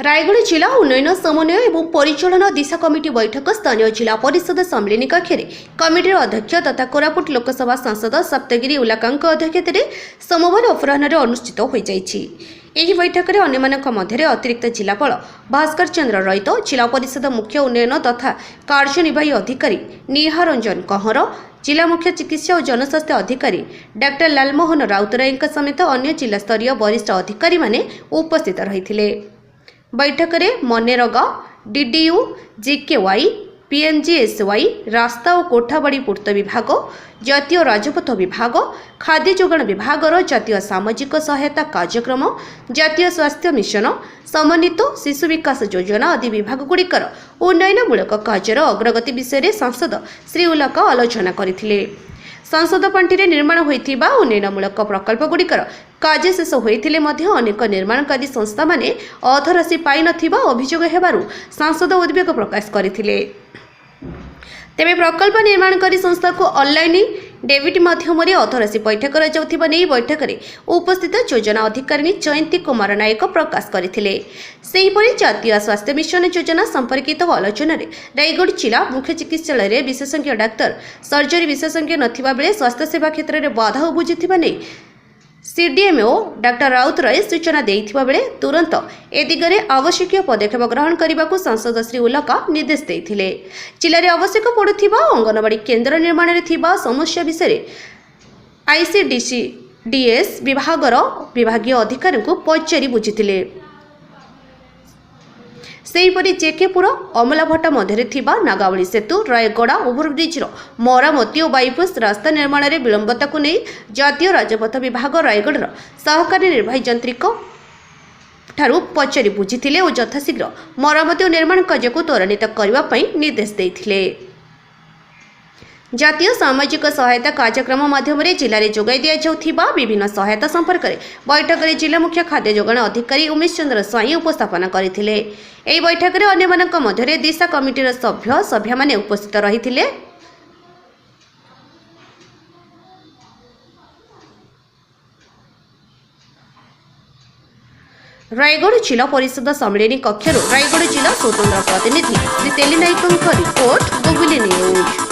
रायगढ़ जिला उन्नयन समन्वय और परिचालन दिशा कमिटी बैठक स्थानीय जिला परिषद सम्मिलनी कक्ष कमिटी अध्यक्ष तथा कोरापुट लोकसभा सांसद सप्तगिरी उल्लाकां अध्यक्षतार सोमवार अपराह्न अनुष्ठित हो जाइछि। ଏହି ବୈଠକରେ ଅନ୍ୟମାନଙ୍କ ମଧ୍ୟରେ ଅତିରିକ୍ତ ଜିଲ୍ଲାପାଳ ଭାସ୍କର ଚନ୍ଦ୍ର ରଇତ, ଜିଲ୍ଲା ପରିଷଦ ମୁଖ୍ୟ ଉନ୍ନୟନ ତଥା କାର୍ଯ୍ୟନିର୍ବାହୀ ଅଧିକାରୀ ନିହାରଞ୍ଜନ କହଁର, ଜିଲ୍ଲା ମୁଖ୍ୟ ଚିକିତ୍ସା ଓ ଜନସ୍ୱାସ୍ଥ୍ୟ ଅଧିକାରୀ ଡାକ୍ତର ଲାଲମୋହନ ରାଉତରାୟଙ୍କ ସମେତ ଅନ୍ୟ ଜିଲ୍ଲାସ୍ତରୀୟ ବରିଷ୍ଠ ଅଧିକାରୀମାନେ ଉପସ୍ଥିତ ରହିଥିଲେ। ବୈଠକରେ ମନେରଗା, DDU, GKY, PMGSY, रास्ता और कोठाबाड़ी पूर्त विभाग, जातीय राजपथ विभाग, खाद्य जोगाण विभागर जातीय सामाजिक सहायता कार्यक्रम, जातीय स्वास्थ्य मिशन, समन्वित शिशु विकास योजना आदि विभागगुड़िकर उन्नयनमूलक कार्यर अग्रगति विषय सांसद श्री उल्लाका आलोचना करथिले। सांसद पांठि निर्माण होइथिबा उन्नयनमूलक प्रकल्पगुड़िकर कार्य शेष होइथिले मध्य अनेक निर्माणकारी संस्था माने अर्थराशि पाइ नथिबा अभियोग हेबारु सांसद उद्वेग प्रकाश करथिले। तेबे प्रकल्प निर्माणकारी संस्था को ऑनलाइन डेबिट माध्यम अर्थराशि पैठ कर बैठक में उपस्थित योजना अधिकारी जयंती कुमार नायक प्रकाश करथिले। सेहीपरि जातीय स्वास्थ्य मिशन योजना संपर्कित आलोचन रायगढ़ जिला मुख्य चिकित्सालय विशेषज्ञ डाक्तर सर्जरी विशेषज्ञ नथिबा बेले स्वास्थ्य सेवा क्षेत्र में बाधा उबुझिथिबा नै CDMO डाक्टर राउतराय सूचना देइथिबा बेले तुरंत ए दिगरे आवश्यक पदक्षेप ग्रहण करने को सांसद श्री उल्लाका निर्देश देइथिले। जिले में आवश्यक पड़ुथिबा अंगनवाड़ी केन्द्र निर्माण में थिबा समस्या विषय ICDS विभागर विभागीय अधिकारी को पचारि बुझिथिले। सेहीपरि जेकेपुर अमलाभट्टा मध्य थिबा नागावली सेतु रायगड़ा ओभरब्रिजर मरामती और बाईपास रास्ता निर्माण में विलंबता को नहीं जातीय राजपथ विभाग रायगढ़ सहकारी निर्वाही यंत्रिक ठारू पचारि बुझिथिले और यथाशीघ्र मरामती और निर्माण कार्य को त्वरान्वित करने निर्देश देइथिले। जातीय सामाजिक सहायता कार्यक्रम माध्यम जिले में जोगाई दि जाउथिबा विभिन्न सहायता संपर्क में बैठक में जिला मुख्य खाद्य जोगाण अधिकारी उमेश चंद्र स्वाई उपस्थापन करथिले। एही बैठक में अन्यमानक मध्यरे दिशा कमिटीर सभ्य माने उपस्थित रहिथिले। रायगढ़ जिला परिषद सम्मिलनी कक्ष रायगढ़ जिला स्वतंत्र प्रतिनिधि श्री तेली नायकଙ୍କ रिपोर्ट गुगली न्यूज।